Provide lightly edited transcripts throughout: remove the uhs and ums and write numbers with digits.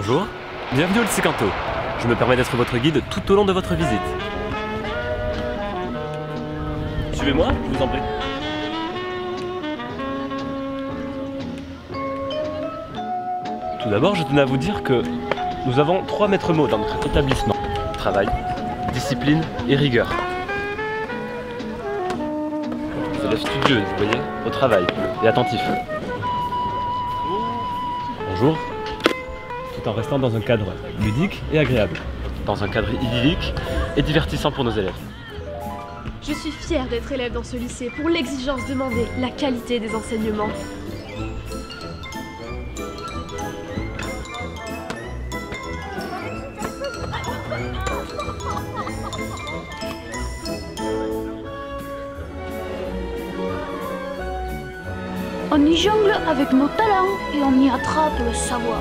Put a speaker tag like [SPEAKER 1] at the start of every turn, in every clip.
[SPEAKER 1] Bonjour, bienvenue au lycée Canto. Je me permets d'être votre guide tout au long de votre visite. Suivez-moi, je vous en prie. Tout d'abord, je tenais à vous dire que nous avons 3 maîtres mots dans notre établissement. Travail, discipline et rigueur. Des élèves studieux, vous voyez, au travail, et attentifs. Bonjour. Tout en restant dans un cadre ludique et agréable. Dans un cadre idyllique et divertissant pour nos élèves.
[SPEAKER 2] Je suis fière d'être élève dans ce lycée pour l'exigence demandée, la qualité des enseignements.
[SPEAKER 3] On y jongle avec nos talents et on y attrape le savoir.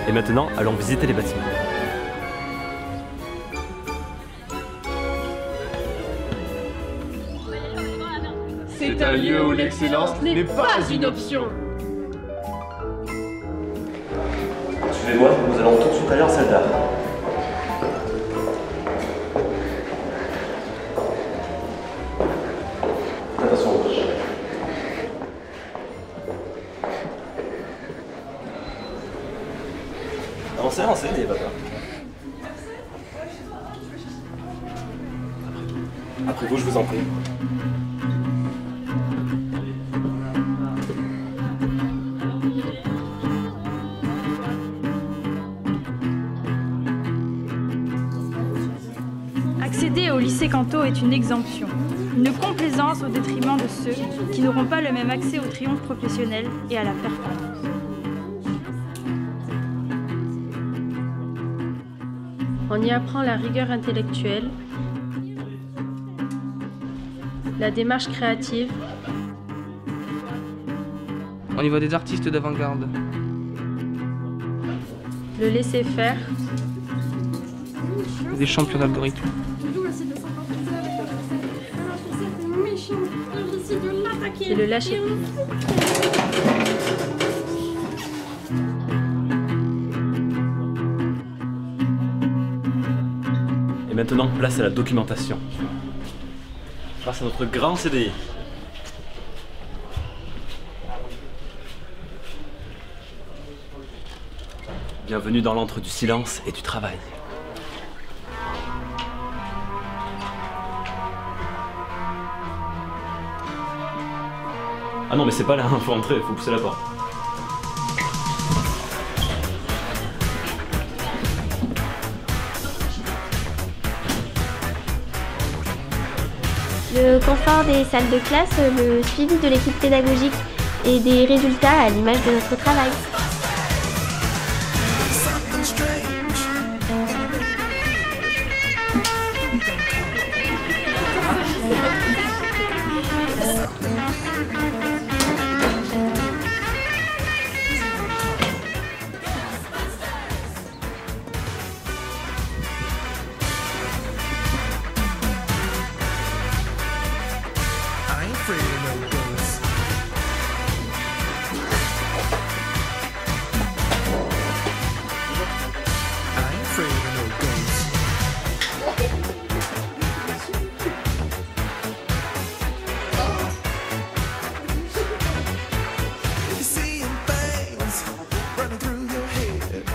[SPEAKER 1] Et maintenant, allons visiter les bâtiments.
[SPEAKER 2] C'est un lieu où l'excellence n'est pas une option.
[SPEAKER 1] Suivez-moi, nous allons tout de suite aller en salle d'art. Attention aux marches. Avancez, avancez, n'ayez pas peur. Après vous, je vous en prie.
[SPEAKER 4] Accéder au lycée Canto est une exemption, une complaisance au détriment de ceux qui n'auront pas le même accès au triomphe professionnel et à la performance.
[SPEAKER 2] On y apprend la rigueur intellectuelle, la démarche créative,
[SPEAKER 5] On y voit des artistes d'avant-garde.
[SPEAKER 2] le laisser-faire,
[SPEAKER 5] Des champions d'algorithmes.
[SPEAKER 2] et le lâcher-prise.
[SPEAKER 1] Et maintenant, place à la documentation. Grâce à notre grand CDI. Bienvenue dans l'antre du silence et du travail. Ah non, mais c'est pas là, faut entrer, faut pousser la porte.
[SPEAKER 6] Le confort des salles de classe, le suivi de l'équipe pédagogique et des résultats à l'image de notre travail.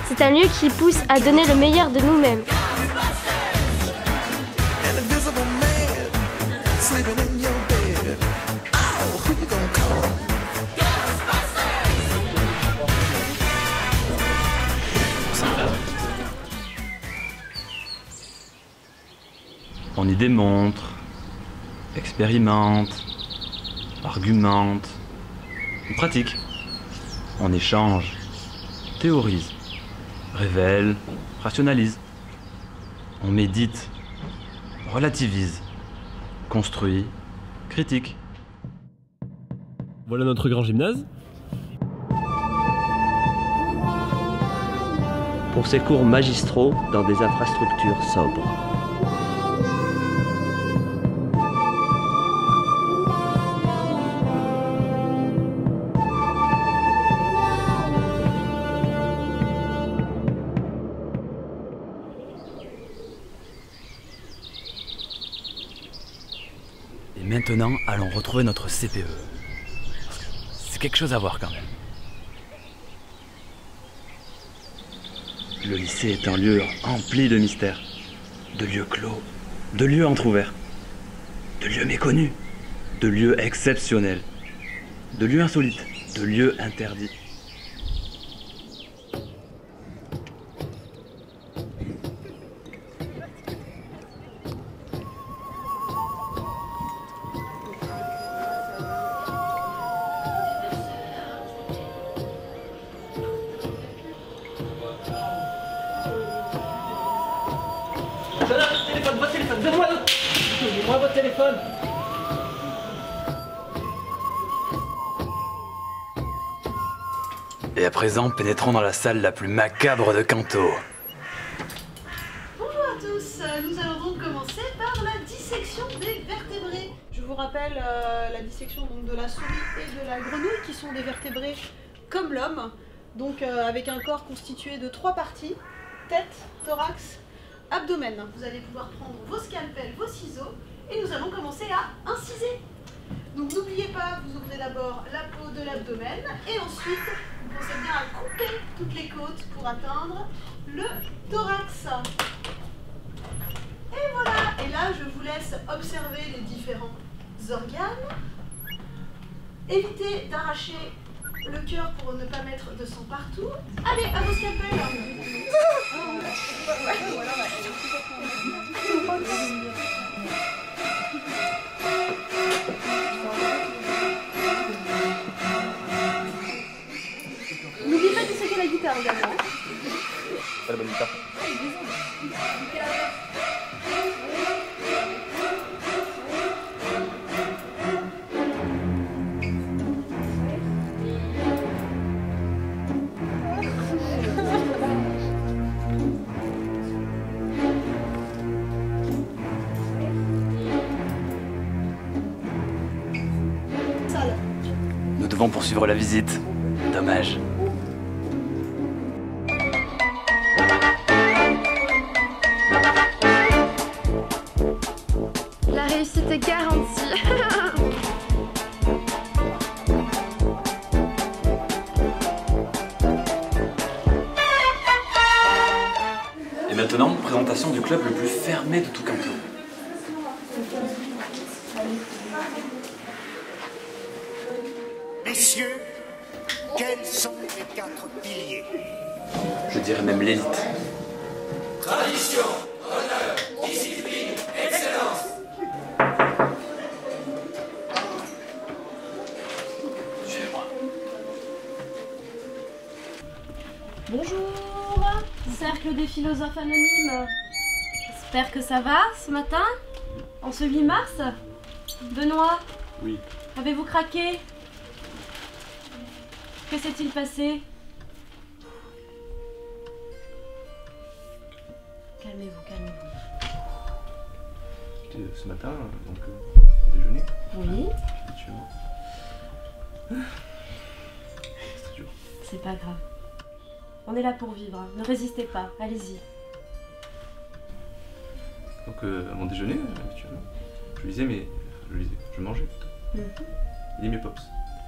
[SPEAKER 6] C'est un lieu qui pousse à donner le meilleur de nous-mêmes.
[SPEAKER 1] On y démontre, expérimente, argumente, on pratique, on échange, théorise, révèle, rationalise, on médite, relativise, construit, critique. Voilà notre grand gymnase.
[SPEAKER 7] Pour ses cours magistraux dans des infrastructures sobres.
[SPEAKER 8] Et maintenant, allons retrouver notre CPE. C'est quelque chose à voir quand même.
[SPEAKER 7] Le lycée est un lieu empli de mystères, de lieux clos, de lieux entr'ouverts, de lieux méconnus, de lieux exceptionnels, de lieux insolites, de lieux interdits.
[SPEAKER 1] Votre téléphone, donne-moi votre téléphone.
[SPEAKER 8] Et à présent, pénétrons dans la salle la plus macabre de Kanto.
[SPEAKER 9] Bonjour à tous, nous allons donc commencer par la dissection des vertébrés. Je vous rappelle la dissection donc, de la souris et de la grenouille qui sont des vertébrés comme l'homme, donc avec un corps constitué de 3 parties, tête, thorax, abdomen. Vous allez pouvoir prendre vos scalpels, vos ciseaux et nous allons commencer à inciser. Donc n'oubliez pas, vous ouvrez d'abord la peau de l'abdomen et ensuite vous pensez bien à couper toutes les côtes pour atteindre le thorax. Et voilà, et là je vous laisse observer les différents organes. Évitez d'arracher le cœur pour ne pas mettre de sang partout. Allez, à vos scalpels. N'oubliez pas de disséquer la guitare également.
[SPEAKER 1] C'est la bonne guitare.
[SPEAKER 8] Nous devons poursuivre la visite. Dommage.
[SPEAKER 2] La réussite est garantie.
[SPEAKER 8] Et maintenant, présentation du club le plus fermé de tout Kanto.
[SPEAKER 10] Messieurs, quels sont les 4 piliers?
[SPEAKER 8] Je dirais même l'élite.
[SPEAKER 10] Tradition, honneur, discipline, excellence.
[SPEAKER 8] Suivez-moi.
[SPEAKER 11] Bonjour, cercle des philosophes anonymes. J'espère que ça va ce matin, en ce 8 mars. Benoît,
[SPEAKER 1] Oui.
[SPEAKER 11] avez-vous craqué? Que s'est-il passé? Calmez-vous, calmez-vous.
[SPEAKER 1] Ce matin, donc, déjeuner.
[SPEAKER 11] Oui.
[SPEAKER 1] Habituellement. C'est très dur.
[SPEAKER 11] C'est pas grave. On est là pour vivre, hein. Ne résistez pas, allez-y.
[SPEAKER 1] Donc, à mon déjeuner, habituellement, je mangeais plutôt. Et mes pops.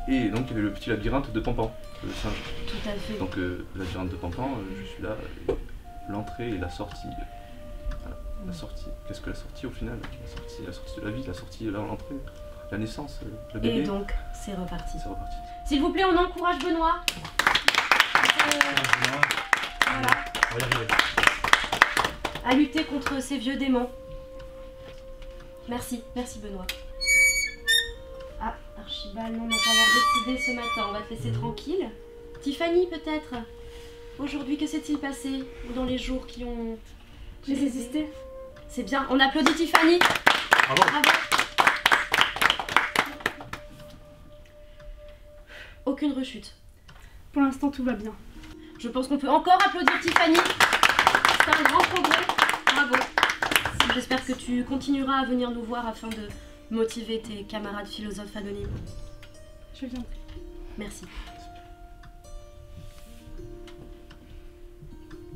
[SPEAKER 1] Et donc, il y avait le petit labyrinthe de Pampan, le singe.
[SPEAKER 11] Tout à fait.
[SPEAKER 1] Donc, le labyrinthe de Pampan, je suis là, l'entrée et la sortie. Voilà, la sortie. Qu'est-ce que la sortie au final? La sortie de la vie, la sortie, l'entrée, la naissance, le bébé.
[SPEAKER 11] Et donc, c'est reparti.
[SPEAKER 1] C'est reparti.
[SPEAKER 11] S'il vous plaît, on encourage Benoît. Voilà.
[SPEAKER 1] On va y arriver.
[SPEAKER 11] À lutter contre ces vieux démons. Merci, merci Benoît. Ah, Archibald, non, on n'a pas l'air décidé ce matin, on va te laisser tranquille. Tiffany peut-être. Aujourd'hui, que s'est-il passé dans les jours qui ont...
[SPEAKER 2] J'ai résisté.
[SPEAKER 11] C'est bien, on applaudit Tiffany.
[SPEAKER 1] Bravo.
[SPEAKER 11] Bravo. Aucune rechute.
[SPEAKER 2] Pour l'instant, tout va bien.
[SPEAKER 11] Je pense qu'on peut encore applaudir Tiffany. C'est un grand progrès. Bravo. J'espère que tu continueras à venir nous voir afin de motiver tes camarades philosophes anonymes.
[SPEAKER 2] Je viendrai.
[SPEAKER 11] Merci.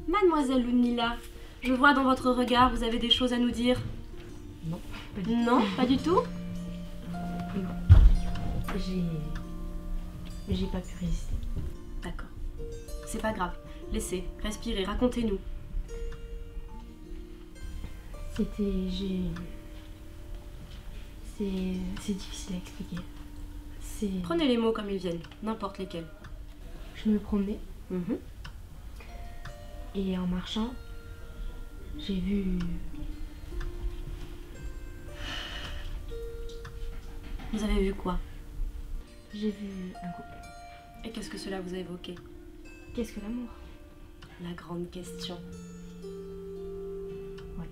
[SPEAKER 11] Mademoiselle Ludmilla, je vois dans votre regard, vous avez des choses à nous dire.
[SPEAKER 12] Non, pas du tout.
[SPEAKER 11] Non, pas du tout? J'ai pas pu résister. D'accord. C'est pas grave. Laissez, respirez, racontez-nous. C'est difficile à expliquer.
[SPEAKER 6] Prenez les mots comme ils viennent, n'importe lesquels.
[SPEAKER 11] Je me promenais. Et en marchant, j'ai vu...
[SPEAKER 6] Vous avez vu quoi?
[SPEAKER 11] J'ai vu un couple.
[SPEAKER 6] Et qu'est-ce que cela vous a évoqué?
[SPEAKER 11] Qu'est-ce que l'amour?
[SPEAKER 6] La grande question.
[SPEAKER 11] Ouais.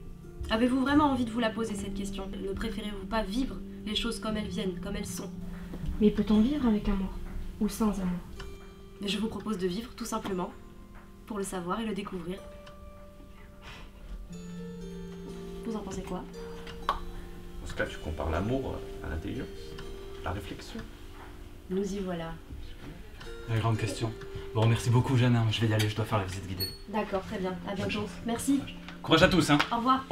[SPEAKER 6] Avez-vous vraiment envie de vous la poser cette question? Ne préférez-vous pas vivre les choses comme elles viennent, comme elles sont?
[SPEAKER 11] Mais peut-on vivre avec amour? Ou sans amour?
[SPEAKER 6] Mais je vous propose de vivre tout simplement, pour le savoir et le découvrir. Vous en pensez quoi?
[SPEAKER 1] Dans ce cas, tu compares l'amour à l'intelligence, la réflexion.
[SPEAKER 6] Nous y voilà.
[SPEAKER 8] La grande question. Bon, merci beaucoup, Jeanne. Je vais y aller, je dois faire la visite guidée.
[SPEAKER 6] D'accord, très bien. À bientôt. Merci.
[SPEAKER 8] Courage à tous, hein.
[SPEAKER 6] Au revoir.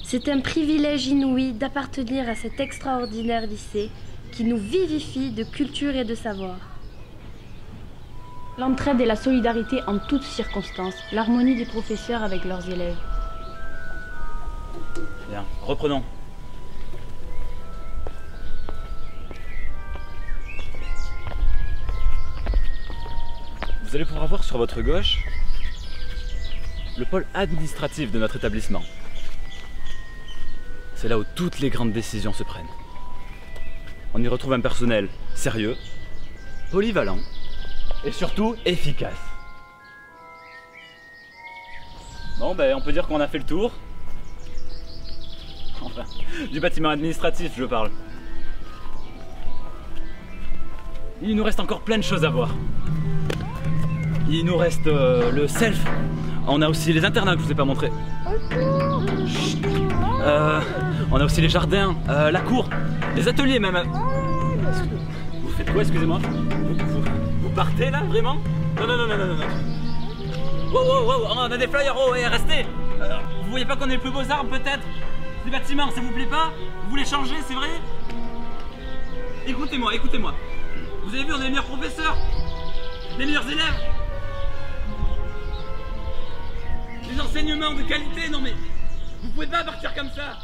[SPEAKER 12] C'est un privilège inouï d'appartenir à cet extraordinaire lycée qui nous vivifie de culture et de savoir.
[SPEAKER 3] L'entraide et la solidarité en toutes circonstances, l'harmonie des professeurs avec leurs élèves.
[SPEAKER 7] Bien, reprenons. Vous allez pouvoir voir sur votre gauche le pôle administratif de notre établissement. C'est là où toutes les grandes décisions se prennent. On y retrouve un personnel sérieux, polyvalent et surtout efficace. Bon, ben on peut dire qu'on a fait le tour. Enfin, du bâtiment administratif, je parle. Il nous reste encore plein de choses à voir. Il nous reste le self. On a aussi les internats que je vous ai pas montré. Chut. On a aussi les jardins, la cour, les ateliers même. Vous faites quoi, excusez-moi? Vous partez là, vraiment? Non, non, non, non, non, non. Wow, wow, wow, on a des flyers, oh, hey, restez. Vous voyez pas qu'on est les plus beaux arbres peut-être? Les bâtiments, ça vous plaît pas? Vous voulez changer, c'est vrai? Écoutez-moi, écoutez-moi. Vous avez vu, on a les meilleurs professeurs, les meilleurs élèves, des enseignements de qualité, non mais vous pouvez pas partir comme ça.